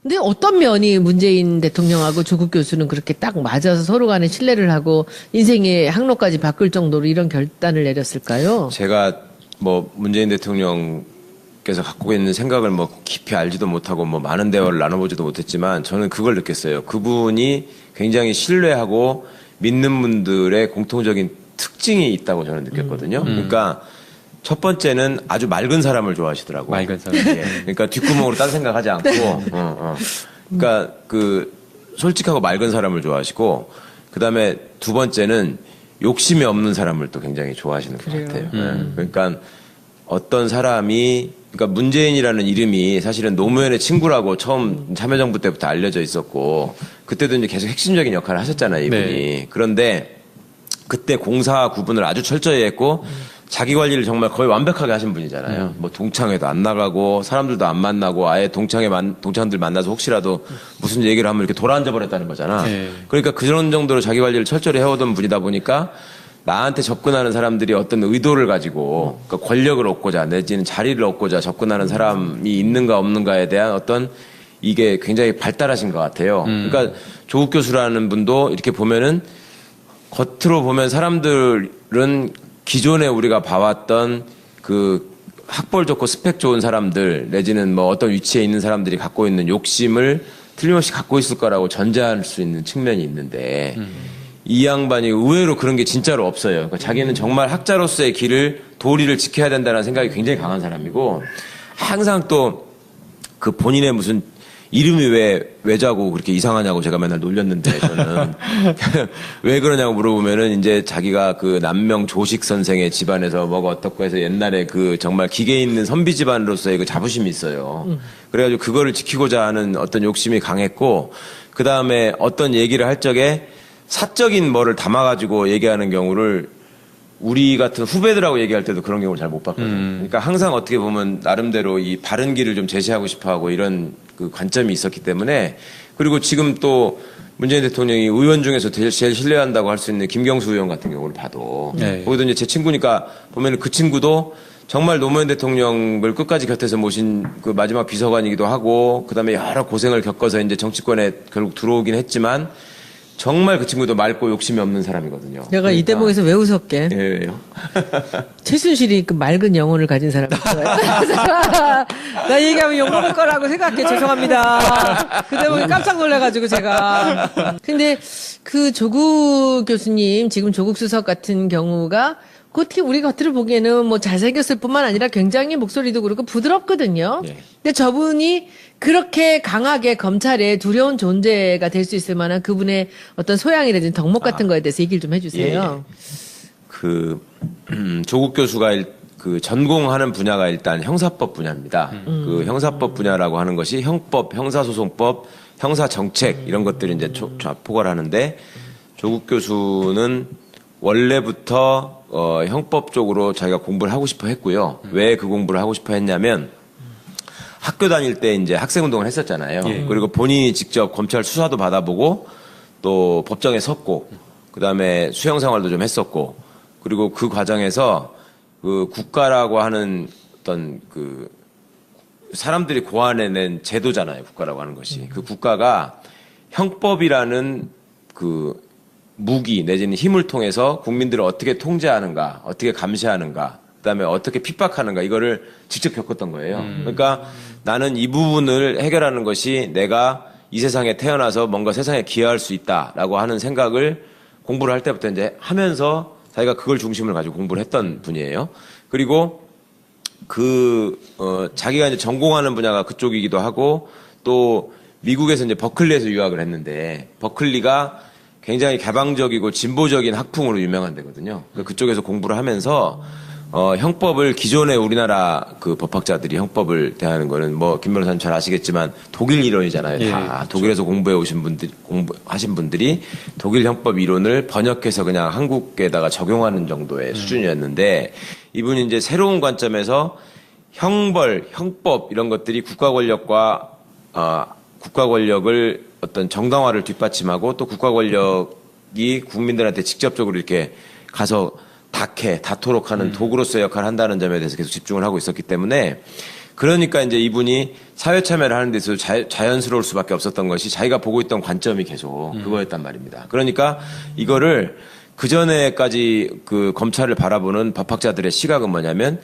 근데 어떤 면이 문재인 대통령하고 조국 교수는 그렇게 딱 맞아서 서로 간에 신뢰를 하고 인생의 항로까지 바꿀 정도로 이런 결단을 내렸을까요? 제가 뭐 문재인 대통령께서 갖고 있는 생각을 뭐 깊이 알지도 못하고 뭐 많은 대화를 나눠보지도 못했지만 저는 그걸 느꼈어요. 그분이 굉장히 신뢰하고 믿는 분들의 공통적인 특징이 있다고 저는 느꼈거든요. 그러니까 첫 번째는 아주 맑은 사람을 좋아하시더라고요. 맑은 사람. 예. 그러니까 뒷구멍으로 딴 생각하지 않고, 그러니까 그 솔직하고 맑은 사람을 좋아하시고, 그 다음에 두 번째는 욕심이 없는 사람을 또 굉장히 좋아하시는 것 같아요. 예. 그러니까 어떤 사람이, 그러니까 문재인이라는 이름이 사실은 노무현의 친구라고 처음 참여정부 때부터 알려져 있었고, 그때도 이제 계속 핵심적인 역할을 하셨잖아요, 이분이. 네. 그런데 그때 공사 구분을 아주 철저히 했고, 자기 관리를 정말 거의 완벽하게 하신 분이잖아요. 뭐 동창회도 안 나가고 사람들도 안 만나고 아예 동창들 만나서 혹시라도 무슨 얘기를 하면 이렇게 돌아앉아 버렸다는 거잖아. 네. 그러니까 그런 정도로 자기 관리를 철저히 해오던 분이다 보니까 나한테 접근하는 사람들이 어떤 의도를 가지고 그러니까 권력을 얻고자 내지는 자리를 얻고자 접근하는 사람이 있는가 없는가에 대한 어떤 이게 굉장히 발달하신 것 같아요. 그러니까 조국 교수라는 분도 이렇게 보면은 겉으로 보면 사람들은 기존에 우리가 봐왔던 그 학벌 좋고 스펙 좋은 사람들 내지는 뭐 어떤 위치에 있는 사람들이 갖고 있는 욕심을 틀림없이 갖고 있을 거라고 전제할 수 있는 측면이 있는데 이 양반이 의외로 그런 게 진짜로 없어요. 그러니까 자기는 정말 학자로서의 길을 도리를 지켜야 된다는 생각이 굉장히 강한 사람이고 항상 또 그 본인의 무슨 이름이 왜 외자고 그렇게 이상하냐고 제가 맨날 놀렸는데 저는 왜 그러냐고 물어보면은 이제 자기가 그 남명 조식 선생의 집안에서 뭐가 어떻고 해서 옛날에 그 정말 기계 있는 선비 집안으로서의 그 자부심이 있어요. 그래가지고 그거를 지키고자 하는 어떤 욕심이 강했고 그 다음에 어떤 얘기를 할 적에 사적인 뭐를 담아가지고 얘기하는 경우를 우리 같은 후배들하고 얘기할 때도 그런 경우를 잘 못 봤거든요. 그러니까 항상 어떻게 보면 나름대로 이 바른 길을 좀 제시하고 싶어 하고 이런 그 관점이 있었기 때문에 그리고 지금 또 문재인 대통령이 의원 중에서 제일 신뢰한다고 할 수 있는 김경수 의원 같은 경우를 봐도 네. 거기도 이제 제 친구니까 보면은 그 친구도 정말 노무현 대통령을 끝까지 곁에서 모신 그 마지막 비서관이기도 하고 그다음에 여러 고생을 겪어서 이제 정치권에 결국 들어오긴 했지만 정말 그 친구도 맑고 욕심이 없는 사람이거든요. 내가 그러니까. 이 대목에서 왜 웃었게? 예, 왜요? 최순실이 그 맑은 영혼을 가진 사람이 있어요. 나 얘기하면 욕먹을 거라고 생각해. 죄송합니다. 그 대목에 깜짝 놀라가지고 제가. 근데 그 조국 교수님, 지금 조국 수석 같은 경우가 어떻게 우리 겉으로 보기에는 뭐 잘생겼을 뿐만 아니라 굉장히 목소리도 그렇고 부드럽거든요. 네. 근데 저분이 그렇게 강하게 검찰에 두려운 존재가 될 수 있을 만한 그분의 어떤 소양이라든지 덕목 같은 거에 대해서 얘기를 좀 해주세요. 그 조국 교수가 그 전공하는 분야가 일단 형사법 분야입니다. 그 형사법 분야라고 하는 것이 형법, 형사소송법, 형사정책 이런 것들이 이제 포괄 하는데 조국 교수는 원래부터 형법 쪽으로 자기가 공부를 하고 싶어 했고요. 왜 그 공부를 하고 싶어 했냐면 학교 다닐 때 이제 학생운동을 했었잖아요. 예. 그리고 본인이 직접 검찰 수사도 받아보고 또 법정에 섰고 그 다음에 수영 생활도 좀 했었고 그리고 그 과정에서 그 국가라고 하는 어떤 그 사람들이 고안해낸 제도잖아요. 국가라고 하는 것이. 그 국가가 형법이라는 그 무기 내지는 힘을 통해서 국민들을 어떻게 통제하는가, 어떻게 감시하는가, 그다음에 어떻게 핍박하는가 이거를 직접 겪었던 거예요. 그러니까 나는 이 부분을 해결하는 것이 내가 이 세상에 태어나서 뭔가 세상에 기여할 수 있다라고 하는 생각을 공부를 할 때부터 이제 하면서 자기가 그걸 중심을 가지고 공부를 했던 분이에요. 그리고 자기가 이제 전공하는 분야가 그쪽이기도 하고 또 미국에서 이제 버클리에서 유학을 했는데 버클리가 굉장히 개방적이고 진보적인 학풍으로 유명한 데거든요. 그쪽에서 공부를 하면서 형법을 기존에 우리나라 그 법학자들이 형법을 대하는 거는 뭐 김 변호사님 잘 아시겠지만 독일 이론이잖아요. 예, 다 그렇죠. 독일에서 공부하신 분들이 독일 형법 이론을 번역해서 그냥 한국에다가 적용하는 정도의 수준이었는데 이분이 이제 새로운 관점에서 형법 이런 것들이 국가 권력을 어떤 정당화를 뒷받침하고 또 국가 권력이 국민들한테 직접적으로 이렇게 가서 다토록 하는 도구로서의 역할을 한다는 점에 대해서 계속 집중을 하고 있었기 때문에 그러니까 이제 이분이 사회 참여를 하는 데서 자연스러울 수밖에 없었던 것이 자기가 보고 있던 관점이 계속 그거였단 말입니다. 그러니까 이거를 그 전에까지 그 검찰을 바라보는 법학자들의 시각은 뭐냐면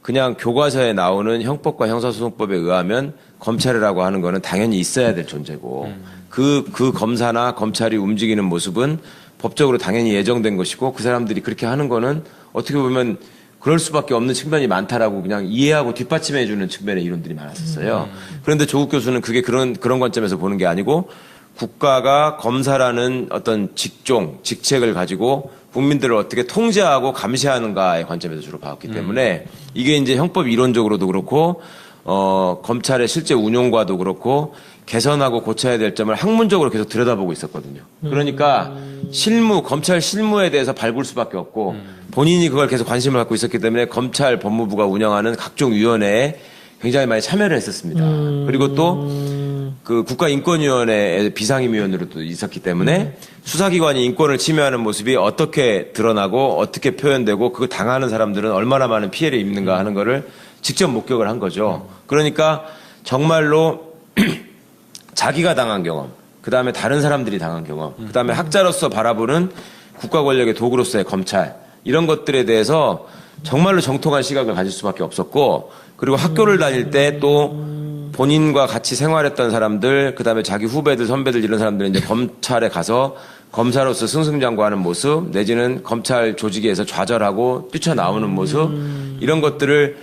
그냥 교과서에 나오는 형법과 형사소송법에 의하면 검찰이라고 하는 거는 당연히 있어야 될 존재고 그 검사나 검찰이 움직이는 모습은 법적으로 당연히 예정된 것이고 그 사람들이 그렇게 하는 거는 어떻게 보면 그럴 수밖에 없는 측면이 많다라고 그냥 이해하고 뒷받침해 주는 측면의 이론들이 많았었어요. 그런데 조국 교수는 그게 그런 관점에서 보는 게 아니고 국가가 검사라는 어떤 직종, 직책을 가지고 국민들을 어떻게 통제하고 감시하는가의 관점에서 주로 봐왔기 때문에 이게 이제 형법 이론적으로도 그렇고 검찰의 실제 운용과도 그렇고 개선하고 고쳐야 될 점을 학문적으로 계속 들여다보고 있었거든요. 그러니까 검찰 실무에 대해서 밟을 수밖에 없고 본인이 그걸 계속 관심을 갖고 있었기 때문에 검찰 법무부가 운영하는 각종 위원회에 굉장히 많이 참여를 했었습니다. 그리고 또 그 국가인권위원회의 비상임위원으로도 있었기 때문에 수사기관이 인권을 침해하는 모습이 어떻게 드러나고 어떻게 표현되고 그걸 당하는 사람들은 얼마나 많은 피해를 입는가 하는 거를 직접 목격을 한 거죠. 그러니까 정말로 자기가 당한 경험, 그 다음에 다른 사람들이 당한 경험, 그 다음에 학자로서 바라보는 국가 권력의 도구로서의 검찰, 이런 것들에 대해서 정말로 정통한 시각을 가질 수밖에 없었고, 그리고 학교를 다닐 때 또 본인과 같이 생활했던 사람들, 그 다음에 자기 후배들, 선배들 이런 사람들은 이제 검찰에 가서 검사로서 승승장구하는 모습, 내지는 검찰 조직에서 좌절하고 뛰쳐나오는 모습, 이런 것들을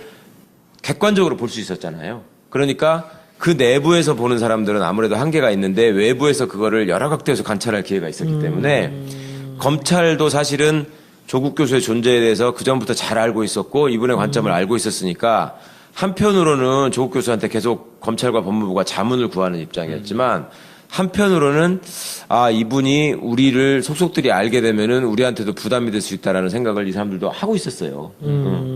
객관적으로 볼 수 있었잖아요. 그러니까 그 내부에서 보는 사람들은 아무래도 한계가 있는데 외부에서 그거를 여러 각도에서 관찰할 기회가 있었기 때문에 검찰도 사실은 조국 교수의 존재에 대해서 그전부터 잘 알고 있었고 이분의 관점을 알고 있었으니까 한편으로는 조국 교수한테 계속 검찰과 법무부가 자문을 구하는 입장이었지만 한편으로는 이분이 우리를 속속들이 알게 되면은 우리한테도 부담이 될 수 있다라는 생각을 이 사람들도 하고 있었어요.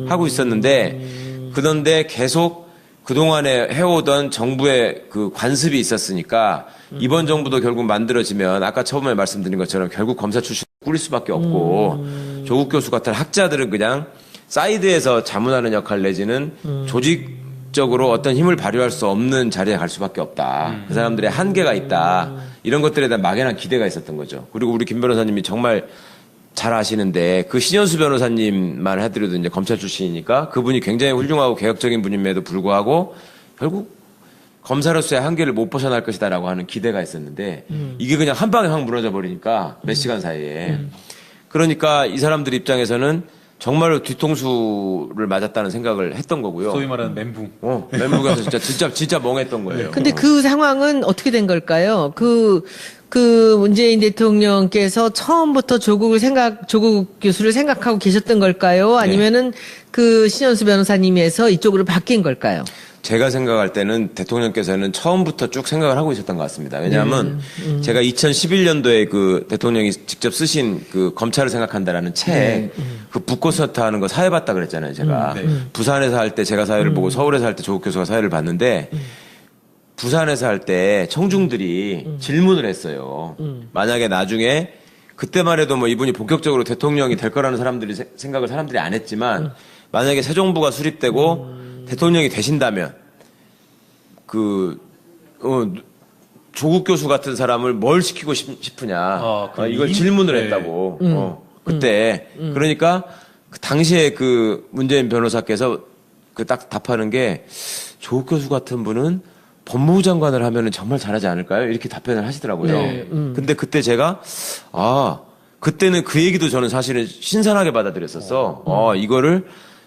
하고 있었는데 그런데 계속 그동안에 해오던 정부의 그 관습이 있었으니까 이번 정부도 결국 만들어지면 아까 처음에 말씀드린 것처럼 결국 검사 출신을 꾸릴 수밖에 없고 조국 교수 같은 학자들은 그냥 사이드에서 자문하는 역할 내지는 조직적으로 어떤 힘을 발휘할 수 없는 자리에 갈 수밖에 없다. 그 사람들의 한계가 있다. 이런 것들에 대한 막연한 기대가 있었던 거죠. 그리고 우리 김 변호사님이 정말 잘 아시는데 그 신현수 변호사님만 해드려도 이제 검찰 출신이니까 그분이 굉장히 훌륭하고 개혁적인 분임에도 불구하고 결국 검사로서의 한계를 못 벗어날 것이다라고 하는 기대가 있었는데 이게 그냥 한 방에 확 무너져 버리니까 몇 시간 사이에 그러니까 이 사람들 입장에서는 정말로 뒤통수를 맞았다는 생각을 했던 거고요. 소위 말하는 멘붕. 멘붕에서 진짜 멍했던 거예요. 근데 그 상황은 어떻게 된 걸까요? 그 문재인 대통령께서 처음부터 조국 교수를 생각하고 계셨던 걸까요? 아니면은 그 신현수 변호사님에서 이쪽으로 바뀐 걸까요? 제가 생각할 때는 대통령께서는 처음부터 쭉 생각을 하고 있었던 것 같습니다. 왜냐하면 제가 2011년도에 그 대통령이 직접 쓰신 그 검찰을 생각한다라는 책, 그 북콘서트 하는 거 사회 봤다 그랬잖아요, 제가. 부산에서 할 때 제가 사회를 보고 서울에서 할 때 조국 교수가 사회를 봤는데 부산에서 할 때 청중들이 질문을 했어요. 만약에 나중에 그때만 해도 뭐 이분이 본격적으로 대통령이 될 거라는 생각을 사람들이 안 했지만 만약에 새 정부가 수립되고 대통령이 되신다면 조국 교수 같은 사람을 뭘 시키고 싶으냐 이걸 질문을 했다고 그때 그러니까 그 당시에 그 문재인 변호사께서 그 딱 답하는 게 조국 교수 같은 분은 법무부 장관을 하면은 정말 잘하지 않을까요? 이렇게 답변을 하시더라고요. 근데 그때 제가 그때는 그 얘기도 저는 사실은 신선하게 받아들였었어. 이거를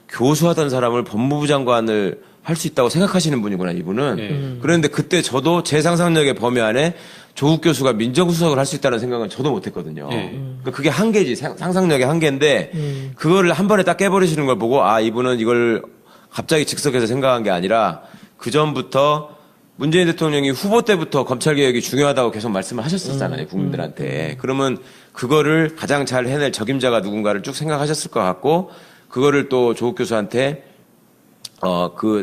교수하던 사람을 법무부 장관을 할 수 있다고 생각하시는 분이구나, 이분은. 그런데 그때 저도 제 상상력의 범위 안에 조국 교수가 민정수석을 할 수 있다는 생각은 저도 못 했거든요. 그러니까 그게 한계지, 상상력의 한계인데, 그거를 한 번에 딱 깨버리시는 걸 보고, 이분은 이걸 갑자기 즉석에서 생각한 게 아니라, 그전부터 문재인 대통령이 후보 때부터 검찰개혁이 중요하다고 계속 말씀을 하셨었잖아요, 국민들한테. 그러면 그거를 가장 잘 해낼 적임자가 누군가를 쭉 생각하셨을 것 같고, 그거를 또 조국 교수한테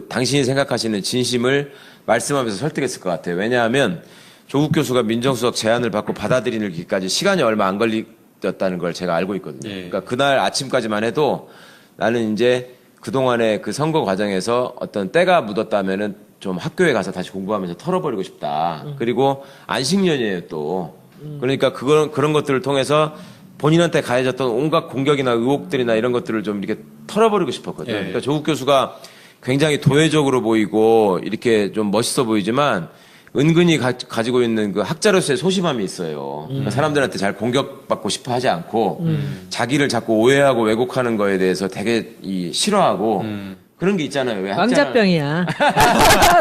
당신이 생각하시는 진심을 말씀하면서 설득했을 것 같아요. 왜냐하면 조국 교수가 민정수석 제안을 받고 받아들이기까지 시간이 얼마 안 걸렸다는 걸 제가 알고 있거든요. 그러니까 그날 아침까지만 해도 나는 이제 그동안에 그 선거 과정에서 어떤 때가 묻었다면은 좀 학교에 가서 다시 공부하면서 털어버리고 싶다. 그리고 안식년이에요, 또. 그러니까 그런 것들을 통해서 본인한테 가해졌던 온갖 공격이나 의혹들이나 이런 것들을 좀 이렇게 털어버리고 싶었거든요. 예. 그러니까 조국 교수가 굉장히 도회적으로 보이고 이렇게 좀 멋있어 보이지만 은근히 가지고 있는 그 학자로서의 소심함이 있어요. 그러니까 사람들한테 잘 공격받고 싶어 하지 않고 자기를 자꾸 오해하고 왜곡하는 거에 대해서 되게 싫어하고 그런 게 있잖아요. 왜 왕자병이야.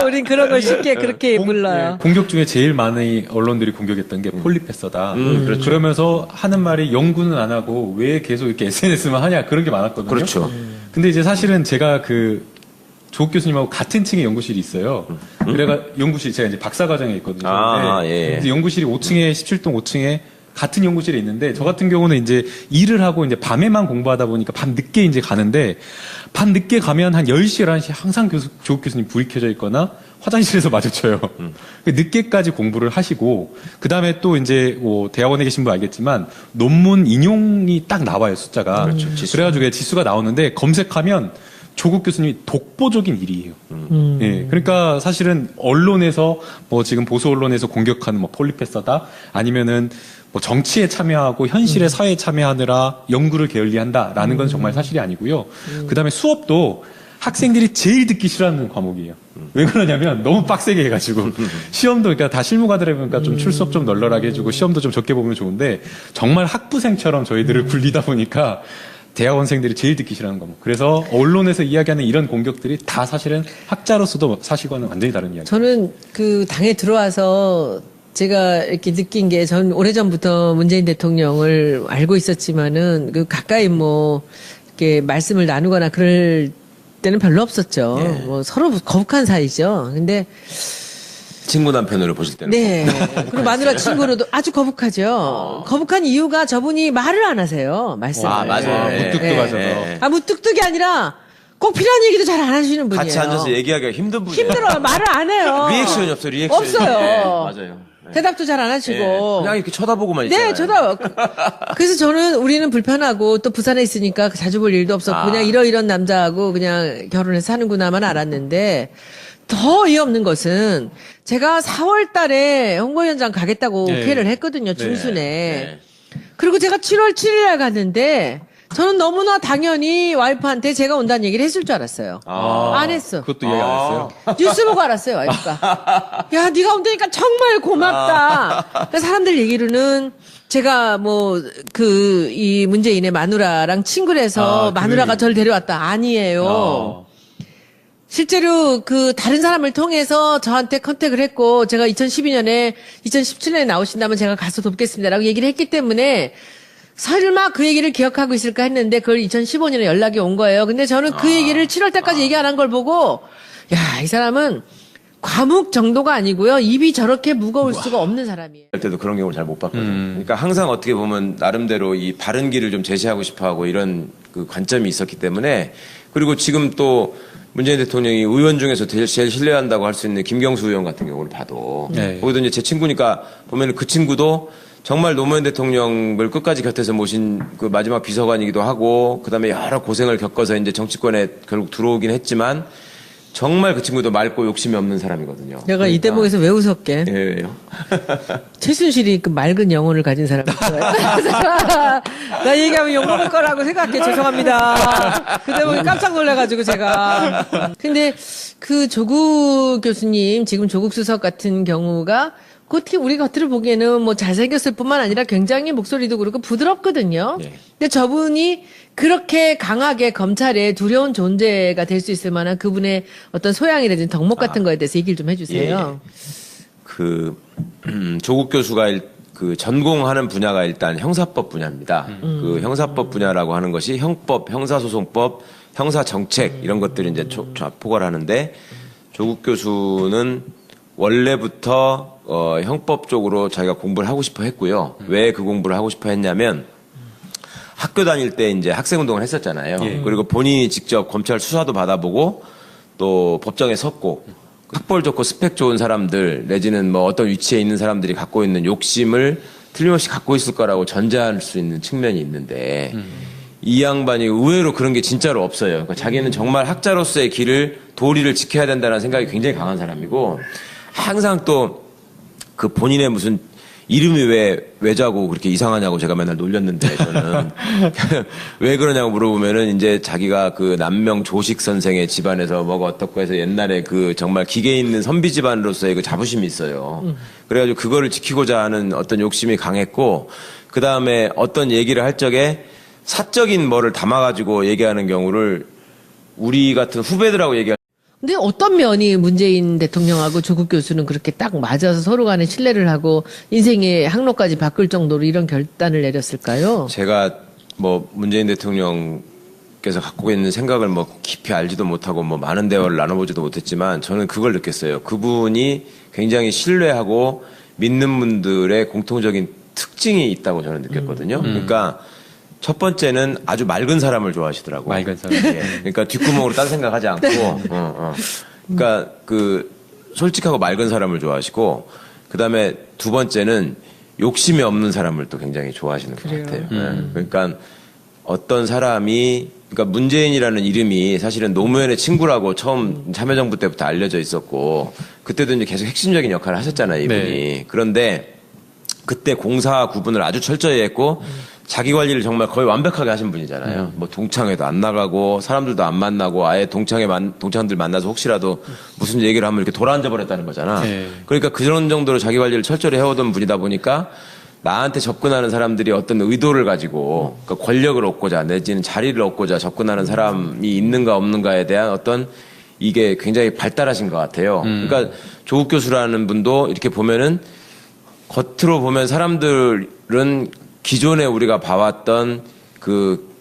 우린 그런 걸 쉽게 그렇게 불러요. 공격 중에 제일 많이 언론들이 공격했던 게 폴리페서다. 그렇죠. 그러면서 하는 말이 연구는 안 하고 왜 계속 이렇게 SNS만 하냐 그런 게 많았거든요. 그렇죠. 근데 이제 사실은 제가 조국 교수님하고 같은 층에 연구실이 있어요. 그래가 연구실 제가 이제 박사과정에 있거든요. 예. 그래서 연구실이 5층에 17동 5층에 같은 연구실에 있는데 저 같은 경우는 이제 일을 하고 이제 밤에만 공부하다 보니까 밤 늦게 이제 가는데 밤 늦게 가면 한 10시, 11시 항상 조국 교수님 불이 켜져 있거나 화장실에서 마주쳐요. 늦게까지 공부를 하시고 그다음에 또 이제 뭐 대학원에 계신 분 알겠지만 논문 인용이 딱 나와요, 숫자가. 그렇죠, 그래가지고 지수가 나오는데 검색하면 조국 교수님이 독보적인 일이에요. 예, 그러니까 사실은 언론에서 뭐 지금 보수 언론에서 공격하는 뭐 폴리페서다 아니면은 뭐 정치에 참여하고 현실의 사회에 참여하느라 연구를 게을리한다라는 건 정말 사실이 아니고요. 그다음에 수업도 학생들이 제일 듣기 싫어하는 과목이에요. 왜 그러냐면 너무 빡세게 해가지고 시험도 그러니까 다 실무가들 보니까 좀 출석 좀 널널하게 해주고 시험도 좀 적게 보면 좋은데 정말 학부생처럼 저희들을 굴리다 보니까 대학원생들이 제일 듣기 싫어하는 과목. 그래서 언론에서 이야기하는 이런 공격들이 다 사실은 학자로서도 사실과는 완전히 다른 이야기. 저는 그 당에 들어와서 제가 이렇게 느낀 게 전 오래전부터 문재인 대통령을 알고 있었지만은 그 가까이 뭐 이렇게 말씀을 나누거나 그럴 때는 별로 없었죠. 예. 뭐 서로 거북한 사이죠. 근데 친구 남편으로 보실 때는 네. 그리고 마누라 친구로도 아주 거북하죠. 거북한 이유가 저분이 말을 안 하세요. 말씀을. 맞아요. 예. 무뚝뚝하셔서. 예. 무뚝뚝이 아니라 꼭 필요한 얘기도 잘 안 하시는 분이에요. 같이 앉아서 얘기하기가 힘든 분이에요. 힘들어요. 말을 안 해요. 리액션이 없어요. 리액션이 없어요. 예, 맞아요. 예. 대답도 잘 안 하시고. 예. 그냥 이렇게 쳐다보고만 있잖아요. 네, 그래서 저는 우리는 불편하고 또 부산에 있으니까 자주 볼 일도 없었고 그냥 이런 남자하고 그냥 결혼해서 사는구나만 알았는데 더 어이없는 것은 제가 4월 달에 홍보위원장 가겠다고 네. 오케이를 했거든요. 네. 중순에. 네. 그리고 제가 7월 7일에 갔는데 저는 너무나 당연히 와이프한테 제가 온다는 얘기를 했을 줄 알았어요. 안 했어. 그것도 이야기 안 했어요? 뉴스 보고 알았어요, 와이프가. 야, 네가 온다니까 정말 고맙다. 그러니까 사람들 얘기로는 제가 뭐 이 문재인의 마누라랑 친구라서 마누라가 저를 데려왔다. 아니에요. 실제로 다른 사람을 통해서 저한테 컨택을 했고 제가 2017년에 나오신다면 제가 가서 돕겠습니다라고 얘기를 했기 때문에 설마 그 얘기를 기억하고 있을까 했는데 그걸 2015년에 연락이 온 거예요. 근데 저는 그 얘기를 7월 때까지 얘기 안 한 걸 보고 야, 이 사람은 과묵 정도가 아니고요. 입이 저렇게 무거울 수가 없는 사람이에요. 할 때도 그런 경우를 잘 못 봤거든요. 그러니까 항상 어떻게 보면 나름대로 이 바른 길을 좀 제시하고 싶어하고 이런 그 관점이 있었기 때문에 그리고 지금 또 문재인 대통령이 의원 중에서 제일 신뢰한다고 할 수 있는 김경수 의원 같은 경우를 봐도 네. 거기도 이제 제 친구니까 보면 그 친구도 정말 노무현 대통령을 끝까지 곁에서 모신 그 마지막 비서관이기도 하고 그다음에 여러 고생을 겪어서 이제 정치권에 결국 들어오긴 했지만 정말 그 친구도 맑고 욕심이 없는 사람이거든요. 내가 이 대목에서 왜 웃었게? 예, 왜요? 최순실이 그 맑은 영혼을 가진 사람이었어요. 나 얘기하면 욕먹을 거라고 생각해. 죄송합니다. 그 대목에 깜짝 놀라가지고 제가. 근데 그 조국 교수님, 지금 조국 수석 같은 경우가 어떻게 우리 겉으로 보기에는 뭐 잘생겼을 뿐만 아니라 굉장히 목소리도 그렇고 부드럽거든요. 네. 근데 저분이 그렇게 강하게 검찰에 두려운 존재가 될 수 있을 만한 그분의 어떤 소양이라든지 덕목 같은 거에 대해서 얘기를 좀 해주세요. 조국 교수가 그 전공하는 분야가 일단 형사법 분야입니다. 그 형사법 분야라고 하는 것이 형법, 형사소송법, 형사정책 이런 것들이 이제 포괄 하는데 조국 교수는 원래부터 형법 쪽으로 자기가 공부를 하고 싶어 했고요. 왜 그 공부를 하고 싶어 했냐면 학교 다닐 때 이제 학생운동을 했었잖아요. 예. 그리고 본인이 직접 검찰 수사도 받아보고 또 법정에 섰고 학벌 좋고 스펙 좋은 사람들 내지는 뭐 어떤 위치에 있는 사람들이 갖고 있는 욕심을 틀림없이 갖고 있을 거라고 전제할 수 있는 측면이 있는데 이 양반이 의외로 그런 게 진짜로 없어요. 그러니까 자기는 정말 학자로서의 길을 도리를 지켜야 된다는 생각이 굉장히 강한 사람이고 항상 또 그 본인의 무슨 이름이 왜 외자고 그렇게 이상하냐고 제가 맨날 놀렸는데 저는 왜 그러냐고 물어보면은 이제 자기가 그 남명 조식 선생의 집안에서 뭐가 어떻고 해서 옛날에 그 정말 기계 있는 선비 집안으로서의 그 자부심이 있어요. 그래가지고 그거를 지키고자 하는 어떤 욕심이 강했고 그 다음에 어떤 얘기를 할 적에 사적인 뭐를 담아가지고 얘기하는 경우를 우리 같은 후배들하고 얘기할 근데 어떤 면이 문재인 대통령하고 조국 교수는 그렇게 딱 맞아서 서로 간에 신뢰를 하고 인생의 항로까지 바꿀 정도로 이런 결단을 내렸을까요? 제가 뭐 문재인 대통령께서 갖고 있는 생각을 뭐 깊이 알지도 못하고 뭐 많은 대화를 나눠보지도 못했지만 저는 그걸 느꼈어요. 그분이 굉장히 신뢰하고 믿는 분들의 공통적인 특징이 있다고 저는 느꼈거든요. 그러니까 첫 번째는 아주 맑은 사람을 좋아하시더라고요. 맑은 사람. 예. 그러니까 뒷구멍으로 딴 생각하지 않고, 그러니까 그 솔직하고 맑은 사람을 좋아하시고, 그 다음에 두 번째는 욕심이 없는 사람을 또 굉장히 좋아하시는 것 같아요. 예. 그러니까 어떤 사람이, 그러니까 문재인이라는 이름이 사실은 노무현의 친구라고 처음 참여정부 때부터 알려져 있었고, 그때도 이제 계속 핵심적인 역할을 하셨잖아요, 이분이. 네. 그런데 그때 공사 구분을 아주 철저히 했고, 자기 관리를 정말 거의 완벽하게 하신 분이잖아요. 뭐 동창회도 안 나가고 사람들도 안 만나고 아예 동창들 만나서 혹시라도 무슨 얘기를 하면 이렇게 돌아앉아 버렸다는 거잖아. 네. 그러니까 그런 정도로 자기 관리를 철저히 해오던 분이다 보니까 나한테 접근하는 사람들이 어떤 의도를 가지고 그러니까 권력을 얻고자 내지는 자리를 얻고자 접근하는 사람이 있는가 없는가에 대한 어떤 이게 굉장히 발달하신 것 같아요. 그러니까 조국 교수라는 분도 이렇게 보면은 겉으로 보면 사람들은 기존에 우리가 봐왔던 그